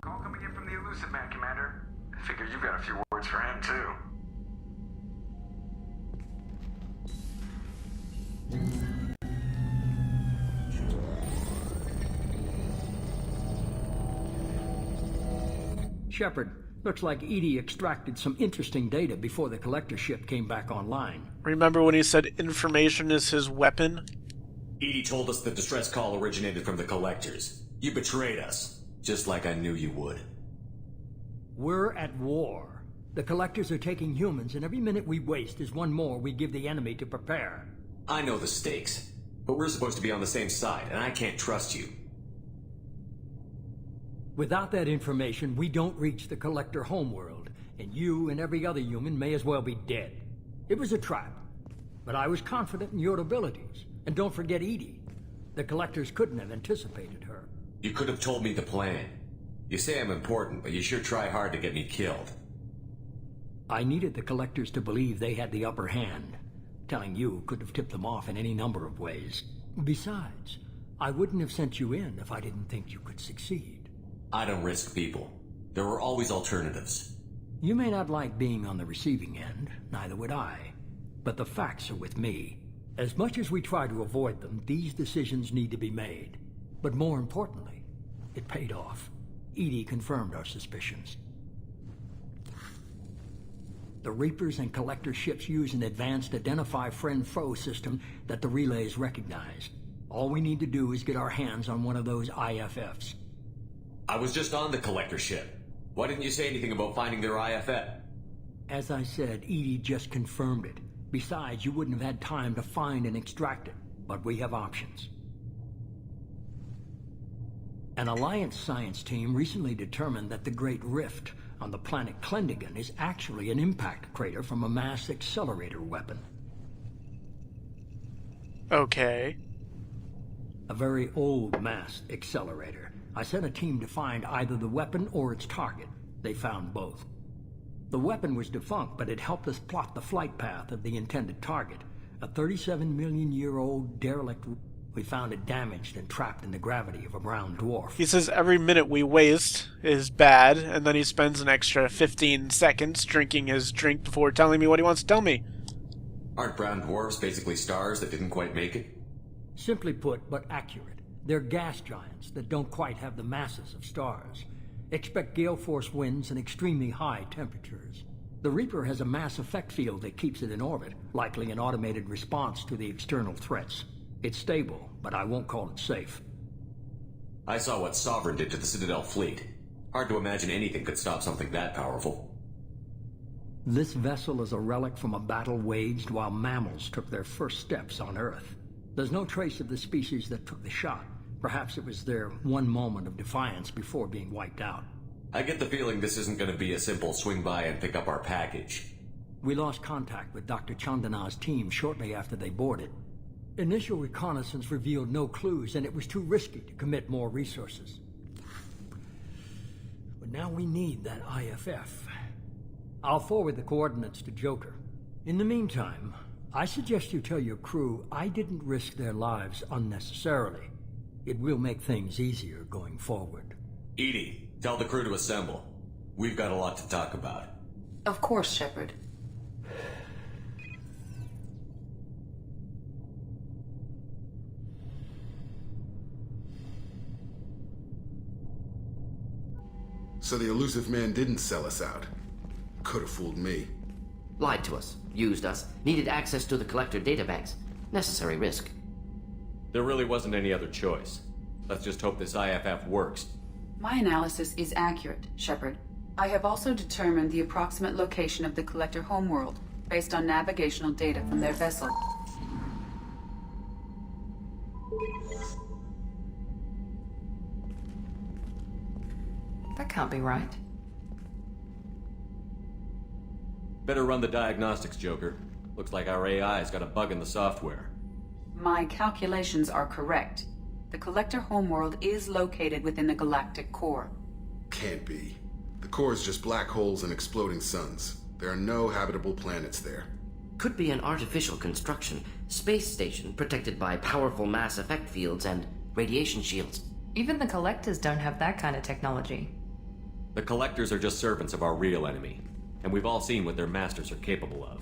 Call coming in from the Elusive Man, Commander. I figure you've got a few words for him, too. Shepard, looks like Edie extracted some interesting data before the collector ship came back online. Remember when he said information is his weapon? Edie told us the distress call originated from the collectors. You betrayed us, just like I knew you would. We're at war. The collectors are taking humans, and every minute we waste is one more we give the enemy to prepare. I know the stakes, but we're supposed to be on the same side, and I can't trust you. Without that information, we don't reach the collector homeworld, and you and every other human may as well be dead. It was a trap, but I was confident in your abilities. And don't forget Edie. The collectors couldn't have anticipated her. You could have told me the plan. You say I'm important, but you sure try hard to get me killed. I needed the collectors to believe they had the upper hand. Telling you could have tipped them off in any number of ways. Besides, I wouldn't have sent you in if I didn't think you could succeed. I don't risk people. There were always alternatives. You may not like being on the receiving end, neither would I. But the facts are with me. As much as we try to avoid them, these decisions need to be made. But more importantly, it paid off. Edie confirmed our suspicions. The Reapers and Collector ships use an advanced Identify Friend-Foe system that the relays recognize. All we need to do is get our hands on one of those IFFs. I was just on the Collector ship. Why didn't you say anything about finding their IFF? As I said, Edie just confirmed it. Besides, you wouldn't have had time to find and extract it. But we have options. An Alliance science team recently determined that the Great Rift on the planet Klendigan is actually an impact crater from a mass accelerator weapon. Okay. A very old mass accelerator. I sent a team to find either the weapon or its target. They found both. The weapon was defunct, but it helped us plot the flight path of the intended target. A 37-million-year-old derelict. We found it damaged and trapped in the gravity of a brown dwarf. He says every minute we waste is bad, and then he spends an extra 15 seconds drinking his drink before telling me what he wants to tell me. Aren't brown dwarfs basically stars that didn't quite make it? Simply put, but accurate. They're gas giants that don't quite have the masses of stars. Expect gale force winds and extremely high temperatures. The Reaper has a mass effect field that keeps it in orbit, likely an automated response to the external threats. It's stable, but I won't call it safe. I saw what Sovereign did to the Citadel fleet. Hard to imagine anything could stop something that powerful. This vessel is a relic from a battle waged while mammals took their first steps on Earth. There's no trace of the species that took the shot. Perhaps it was their one moment of defiance before being wiped out. I get the feeling this isn't going to be a simple swing by and pick up our package. We lost contact with Dr. Chandana's team shortly after they boarded. Initial reconnaissance revealed no clues, and it was too risky to commit more resources. But now we need that IFF. I'll forward the coordinates to Joker. In the meantime, I suggest you tell your crew I didn't risk their lives unnecessarily. It will make things easier going forward. Edie, tell the crew to assemble. We've got a lot to talk about. Of course, Shepard. So the Elusive Man didn't sell us out. Could have fooled me. Lied to us, used us, needed access to the Collector databanks. Necessary risk. There really wasn't any other choice. Let's just hope this IFF works. My analysis is accurate, Shepard. I have also determined the approximate location of the Collector homeworld, based on navigational data from their vessel. That can't be right. Better run the diagnostics, Joker. Looks like our AI's got a bug in the software. My calculations are correct. The Collector homeworld is located within the galactic core. Can't be. The core is just black holes and exploding suns. There are no habitable planets there. Could be an artificial construction, space station protected by powerful mass effect fields and radiation shields. Even the Collectors don't have that kind of technology. The Collectors are just servants of our real enemy, and we've all seen what their masters are capable of.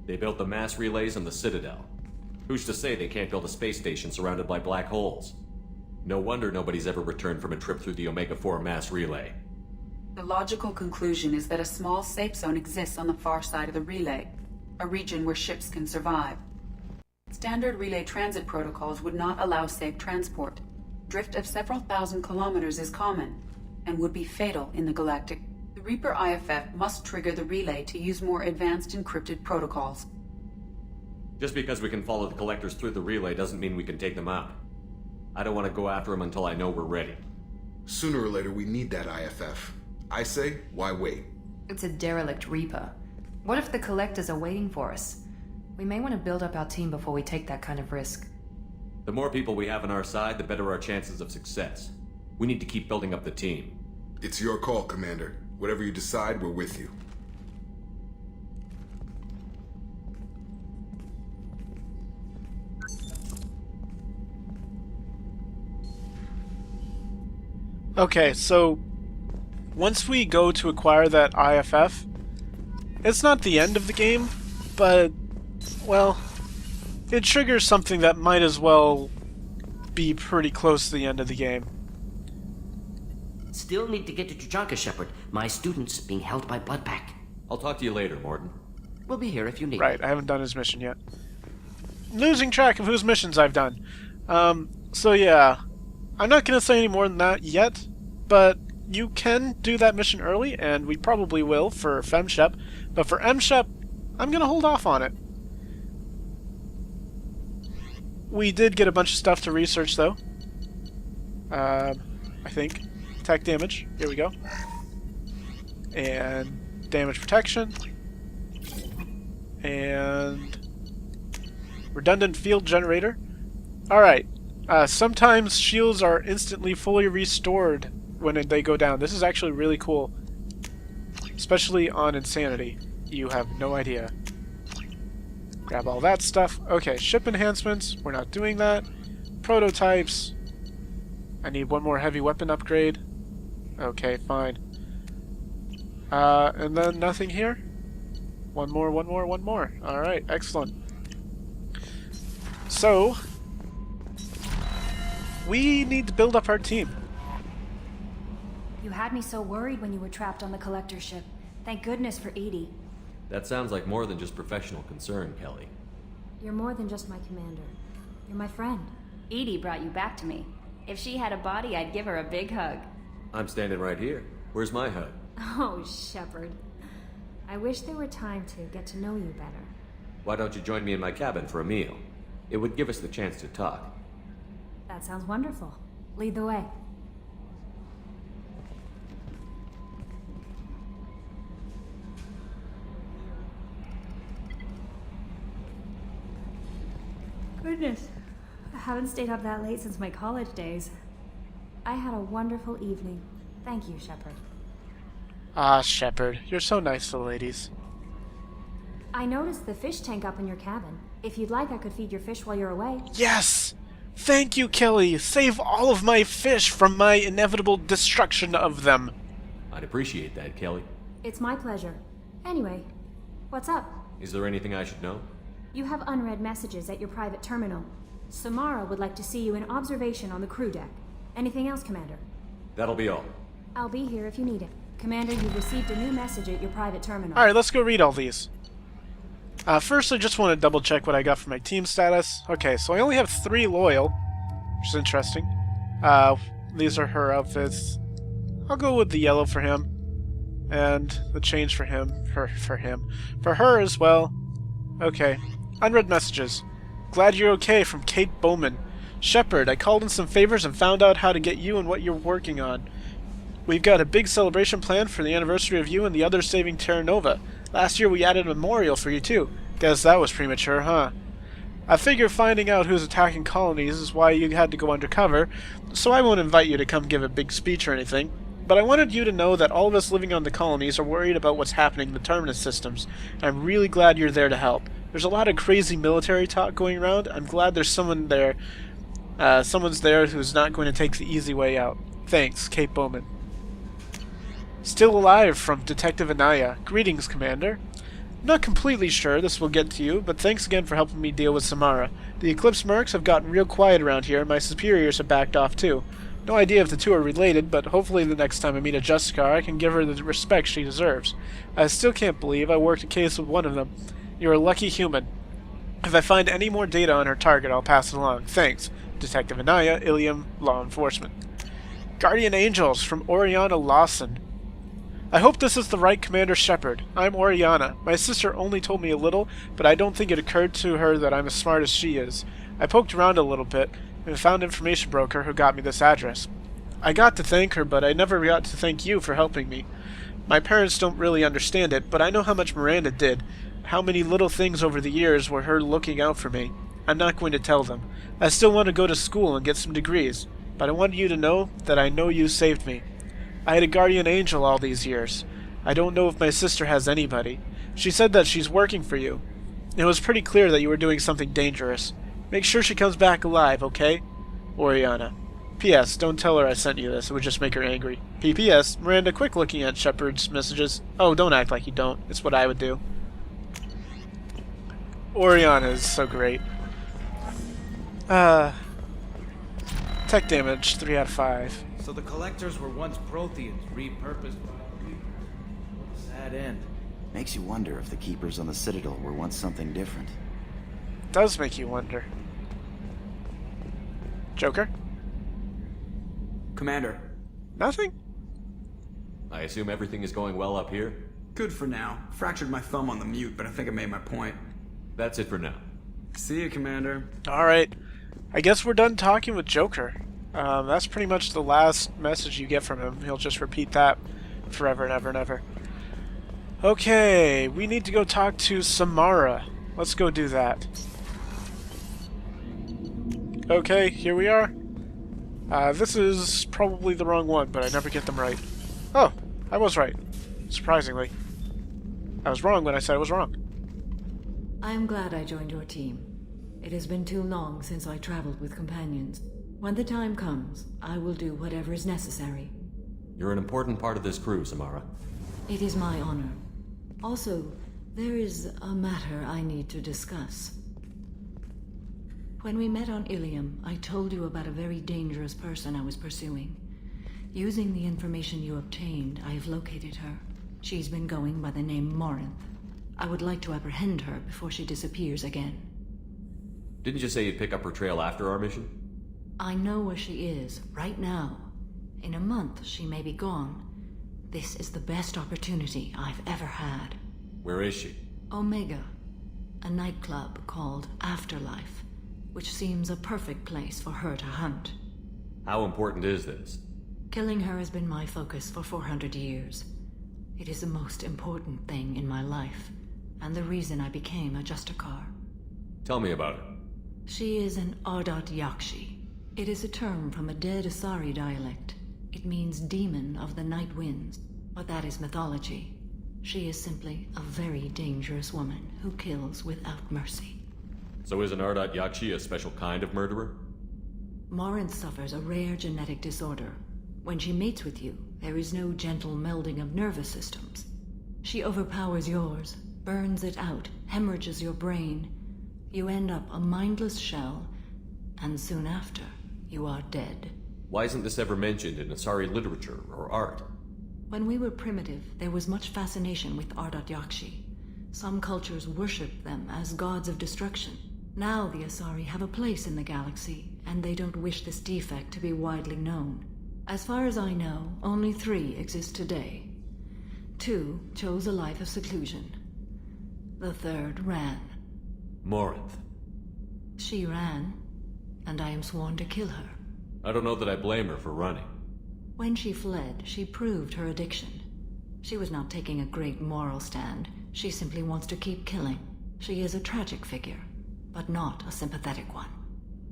They built the mass relays on the Citadel. Who's to say they can't build a space station surrounded by black holes? No wonder nobody's ever returned from a trip through the Omega-4 mass relay. The logical conclusion is that a small safe zone exists on the far side of the relay, a region where ships can survive. Standard relay transit protocols would not allow safe transport. Drift of several thousand kilometers is common, and would be fatal in the galactic. The Reaper IFF must trigger the relay to use more advanced encrypted protocols. Just because we can follow the Collectors through the relay doesn't mean we can take them out. I don't want to go after them until I know we're ready. Sooner or later, we need that IFF. I say, why wait? It's a derelict Reaper. What if the Collectors are waiting for us? We may want to build up our team before we take that kind of risk. The more people we have on our side, the better our chances of success. We need to keep building up the team. It's your call, Commander. Whatever you decide, we're with you. Okay, so once we go to acquire that IFF, it's not the end of the game, but, well, it triggers something that might as well be pretty close to the end of the game. Still need to get to Tuchanka, Shepard. My student's being held by Bloodpack. I'll talk to you later, Morton. We'll be here if you need. Right, I haven't done his mission yet. Losing track of whose missions I've done. So yeah, I'm not going to say any more than that yet, but you can do that mission early, and we probably will for FemShep, but for MShep, I'm going to hold off on it. We did get a bunch of stuff to research, though. I think. Attack damage. Here we go. And damage protection. And redundant field generator. Alright. Sometimes shields are instantly fully restored when they go down. This is actually really cool. Especially on Insanity. You have no idea. Grab all that stuff. Okay, ship enhancements. We're not doing that. Prototypes. I need one more heavy weapon upgrade. Okay, fine. And then nothing here? One more. Alright, excellent. So, we need to build up our team. You had me so worried when you were trapped on the Collector ship. Thank goodness for Edie. That sounds like more than just professional concern, Kelly. You're more than just my commander. You're my friend. Edie brought you back to me. If she had a body, I'd give her a big hug. I'm standing right here. Where's my hug? Oh, Shepard. I wish there were time to get to know you better. Why don't you join me in my cabin for a meal? It would give us the chance to talk. That sounds wonderful. Lead the way. Goodness. I haven't stayed up that late since my college days. I had a wonderful evening. Thank you, Shepard. Ah, Shepard, you're so nice to the ladies. I noticed the fish tank up in your cabin. If you'd like, I could feed your fish while you're away. Yes! Thank you, Kelly! Save all of my fish from my inevitable destruction of them. I'd appreciate that, Kelly. It's my pleasure. Anyway, what's up? Is there anything I should know? You have unread messages at your private terminal. Samara would like to see you in observation on the crew deck. Anything else, Commander? That'll be all. I'll be here if you need it. Commander, you've received a new message at your private terminal. Alright, let's go read all these. First, I just want to double check what I got for my team status. Okay, so I only have 3 loyal, which is interesting. These are her outfits. I'll go with the yellow for him. And the change for him. For him. For her as well. Okay. Unread messages. Glad you're okay, from Kate Bowman. Shepard, I called in some favors and found out how to get you and what you're working on. We've got a big celebration planned for the anniversary of you and the others saving Terra Nova. Last year we added a memorial for you too. Guess that was premature, huh? I figure finding out who's attacking colonies is why you had to go undercover, so I won't invite you to come give a big speech or anything. But I wanted you to know that all of us living on the colonies are worried about what's happening in the Terminus systems, and I'm really glad you're there to help. There's a lot of crazy military talk going around. I'm glad there's someone there. Someone's there who's not going to take the easy way out. Thanks, Kate Bowman. Still alive from Detective Anaya. Greetings, Commander. I'm not completely sure this will get to you, but thanks again for helping me deal with Samara. The Eclipse mercs have gotten real quiet around here, and my superiors have backed off too. No idea if the two are related, but hopefully the next time I meet a Justicar, I can give her the respect she deserves. I still can't believe I worked a case with one of them. You're a lucky human. If I find any more data on her target, I'll pass it along. Thanks. Detective Anaya, Ilium Law Enforcement. Guardian Angels from Oriana Lawson. I hope this is the right Commander Shepard. I'm Oriana. My sister only told me a little, but I don't think it occurred to her that I'm as smart as she is. I poked around a little bit, and found an information broker who got me this address. I got to thank her, but I never got to thank you for helping me. My parents don't really understand it, but I know how much Miranda did, how many little things over the years were her looking out for me. I'm not going to tell them. I still want to go to school and get some degrees, but I wanted you to know that I know you saved me. I had a guardian angel all these years. I don't know if my sister has anybody. She said that she's working for you. It was pretty clear that you were doing something dangerous. Make sure she comes back alive, okay? Oriana. P.S. Don't tell her I sent you this. It would just make her angry. P.P.S. Miranda, quick looking at Shepard's messages. Oh, don't act like you don't. It's what I would do. Oriana is so great. Tech damage, 3 out of 5. So the collectors were once Protheans, repurposed. What a sad end. Makes you wonder if the Keepers on the Citadel were once something different. Does make you wonder. Joker? Commander. Nothing? I assume everything is going well up here? Good for now. Fractured my thumb on the mute, but I think I made my point. That's it for now. See you, Commander. Alright. I guess we're done talking with Joker. That's pretty much the last message you get from him. He'll just repeat that forever and ever and ever. Okay, we need to go talk to Samara. Let's go do that. Okay, here we are. This is probably the wrong one, but I never get them right. Oh, I was right. Surprisingly. I was wrong when I said I was wrong. I am glad I joined your team. It has been too long since I traveled with companions. When the time comes, I will do whatever is necessary. You're an important part of this crew, Samara. It is my honor. Also, there is a matter I need to discuss. When we met on Ilium, I told you about a very dangerous person I was pursuing. Using the information you obtained, I have located her. She's been going by the name Morinth. I would like to apprehend her before she disappears again. Didn't you say you'd pick up her trail after our mission? I know where she is, right now. In a month, she may be gone. This is the best opportunity I've ever had. Where is she? Omega, a nightclub called Afterlife, which seems a perfect place for her to hunt. How important is this? Killing her has been my focus for 400 years. It is the most important thing in my life, and the reason I became a Justicar. Tell me about her. She is an Ardat Yakshi. It is a term from a dead Asari dialect. It means demon of the night winds, but that is mythology. She is simply a very dangerous woman who kills without mercy. So is an Ardat Yakshi a special kind of murderer? Morinth suffers a rare genetic disorder. When she mates with you, there is no gentle melding of nervous systems. She overpowers yours, burns it out, hemorrhages your brain. You end up a mindless shell, and soon after, you are dead. Why isn't this ever mentioned in Asari literature or art? When we were primitive, there was much fascination with Ardat Yakshi. Some cultures worshipped them as gods of destruction. Now the Asari have a place in the galaxy, and they don't wish this defect to be widely known. As far as I know, only 3 exist today. 2 chose a life of seclusion. The 3rd ran. Morinth. She ran, and I am sworn to kill her. I don't know that I blame her for running. When she fled, she proved her addiction. She was not taking a great moral stand. She simply wants to keep killing. She is a tragic figure, but not a sympathetic one.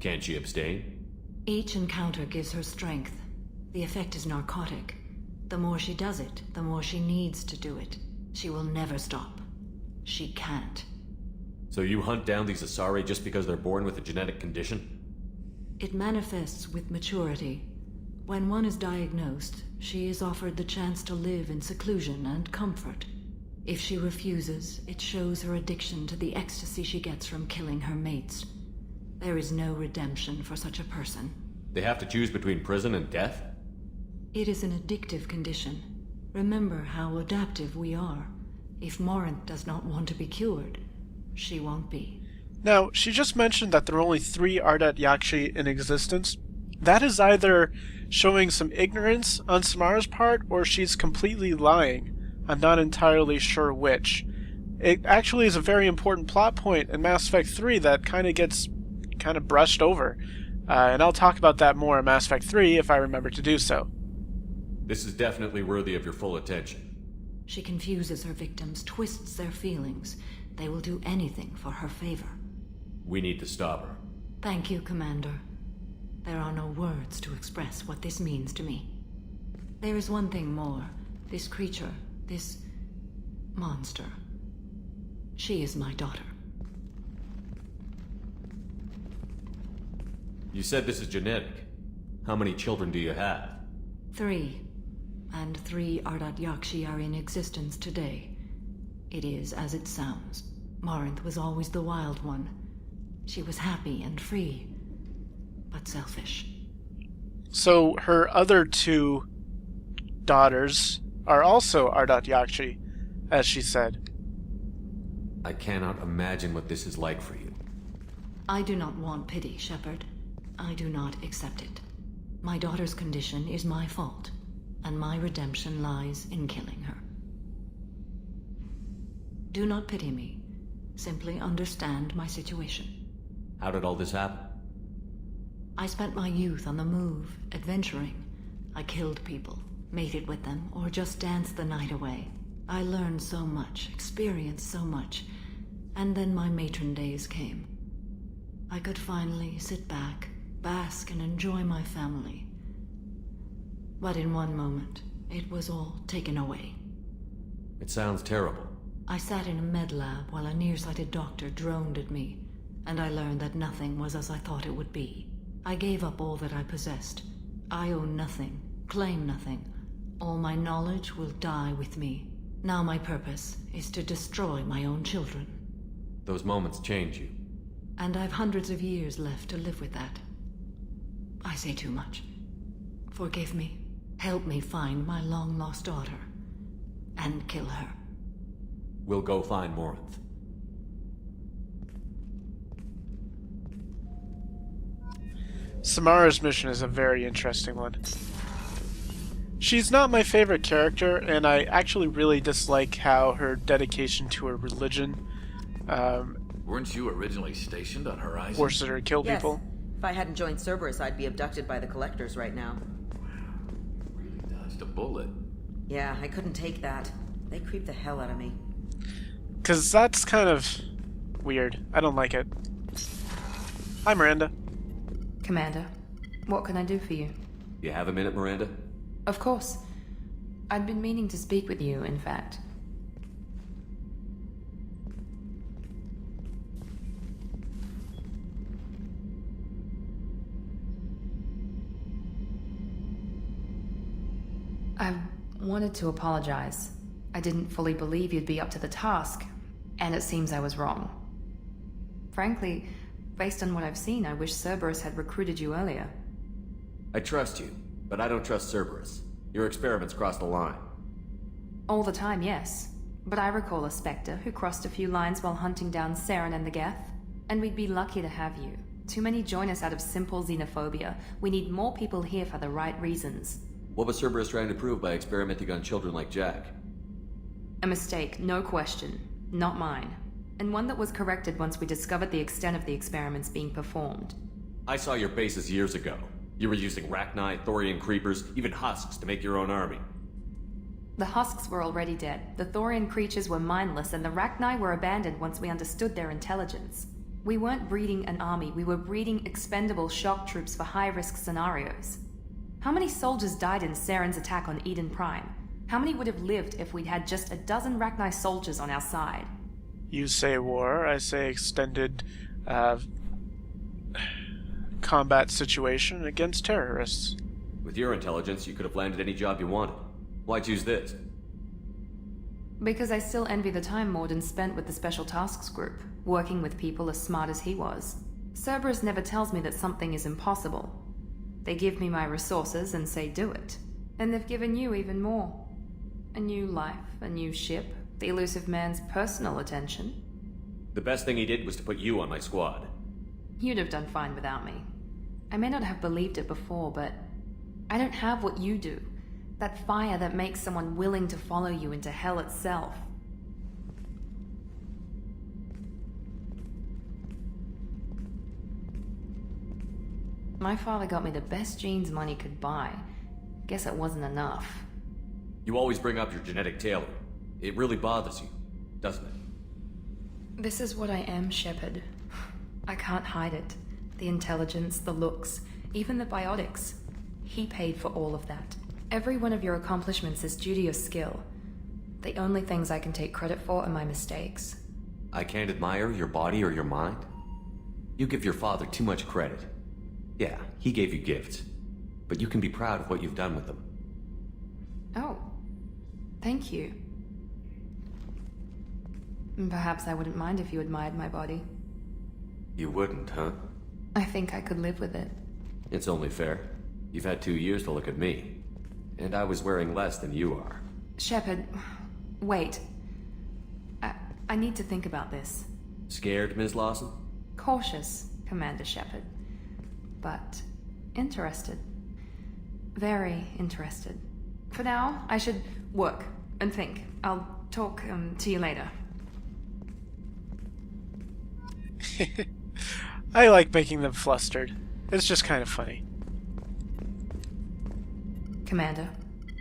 Can't she abstain? Each encounter gives her strength. The effect is narcotic. The more she does it, the more she needs to do it. She will never stop. She can't. So you hunt down these Asari just because they're born with a genetic condition? It manifests with maturity, When one is diagnosed, she is offered the chance to live in seclusion and comfort. If she refuses, it shows her addiction to the ecstasy she gets from killing her mates. There is no redemption for such a person. They have to choose between prison and death? It is an addictive condition. Remember how adaptive we are. If Morinth does not want to be cured, she won't be. Now, she just mentioned that there are only 3 Ardat Yakshi in existence. That is either showing some ignorance on Samara's part, or she's completely lying. I'm not entirely sure which. It actually is a very important plot point in Mass Effect 3 that gets brushed over. And I'll talk about that more in Mass Effect 3 if I remember to do so. This is definitely worthy of your full attention. She confuses her victims, twists their feelings. They will do anything for her favor. We need to stop her. Thank you, Commander. There are no words to express what this means to me. There is one thing more. This creature, this monster. She is my daughter. You said this is genetic. How many children do you have? 3. And 3 Ardat Yakshi are in existence today. It is as it sounds. Morinth was always the wild one. She was happy and free, but selfish. So her other 2 daughters are also Ardat Yakshi, as she said. I cannot imagine what this is like for you. I do not want pity, Shepard. I do not accept it. My daughter's condition is my fault, and my redemption lies in killing her. Do not pity me. Simply understand my situation. How did all this happen? I spent my youth on the move, adventuring. I killed people, mated with them, or just danced the night away. I learned so much, experienced so much, and then my matron days came. I could finally sit back, bask and enjoy my family. But in one moment, it was all taken away. It sounds terrible. I sat in a med lab while a nearsighted doctor droned at me, and I learned that nothing was as I thought it would be. I gave up all that I possessed. I own nothing, claim nothing. All my knowledge will die with me. Now my purpose is to destroy my own children. Those moments change you. And I've hundreds of years left to live with that. I say too much. Forgive me. Help me find my long-lost daughter. And kill her. We'll go find Morinth. Samara's mission is a very interesting one. She's not my favorite character, and I actually really dislike how her dedication to her religion Weren't you originally stationed on Horizon? forces her to kill Yes. people. If I hadn't joined Cerberus, I'd be abducted by the Collectors right now. Really dodged a bullet. Yeah, I couldn't take that. They creep the hell out of me. Because that's kind of weird. I don't like it. Hi, Miranda. Commander, what can I do for you? You have a minute, Miranda? Of course. I'd been meaning to speak with you, in fact. I wanted to apologize. I didn't fully believe you'd be up to the task, and it seems I was wrong. Frankly, based on what I've seen, I wish Cerberus had recruited you earlier. I trust you, but I don't trust Cerberus. Your experiments crossed the line. All the time, yes. But I recall a Spectre who crossed a few lines while hunting down Saren and the Geth. And we'd be lucky to have you. Too many join us out of simple xenophobia. We need more people here for the right reasons. What was Cerberus trying to prove by experimenting on children like Jack? A mistake, no question. Not mine. And one that was corrected once we discovered the extent of the experiments being performed. I saw your bases years ago. You were using Rachni, Thorian creepers, even husks to make your own army. The husks were already dead, the Thorian creatures were mindless, and the Rachni were abandoned once we understood their intelligence. We weren't breeding an army, we were breeding expendable shock troops for high-risk scenarios. How many soldiers died in Saren's attack on Eden Prime? How many would have lived if we'd had just a dozen Rachni soldiers on our side? You say war, I say extended combat situation against terrorists. With your intelligence, you could have landed any job you wanted. Why choose this? Because I still envy the time Morden spent with the Special Tasks Group, working with people as smart as he was. Cerberus never tells me that something is impossible. They give me my resources and say do it. And they've given you even more. A new life, a new ship, the elusive man's personal attention. The best thing he did was to put you on my squad. You'd have done fine without me. I may not have believed it before, but I don't have what you do. That fire that makes someone willing to follow you into hell itself. My father got me the best genes money could buy. Guess it wasn't enough. You always bring up your genetic tailoring. It really bothers you, doesn't it? This is what I am, Shepard. I can't hide it. The intelligence, the looks, even the biotics. He paid for all of that. Every one of your accomplishments is due to your skill. The only things I can take credit for are my mistakes. I can't admire your body or your mind? You give your father too much credit. Yeah, he gave you gifts. But you can be proud of what you've done with them. Oh. Thank you. Perhaps I wouldn't mind if you admired my body. You wouldn't, huh? I think I could live with it. It's only fair. You've had 2 years to look at me. And I was wearing less than you are. Shepard, wait. I need to think about this. Scared, Ms. Lawson? Cautious, Commander Shepard. But interested. Very interested. For now, I should work and think. I'll talk to you later. I like making them flustered. It's just kind of funny. Commander,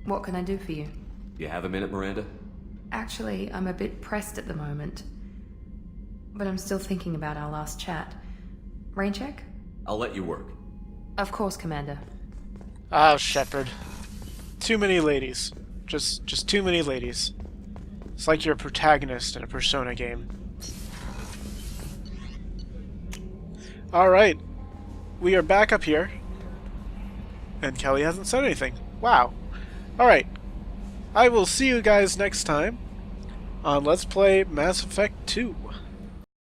what can I do for you? You have a minute, Miranda? Actually, I'm a bit pressed at the moment. But I'm still thinking about our last chat. Rain check? I'll let you work. Of course, Commander. Oh, Shepard. Too many ladies. Just too many ladies. It's like you're a protagonist in a Persona game. Alright. We are back up here. And Kelly hasn't said anything. Wow. Alright. I will see you guys next time on Let's Play Mass Effect 2.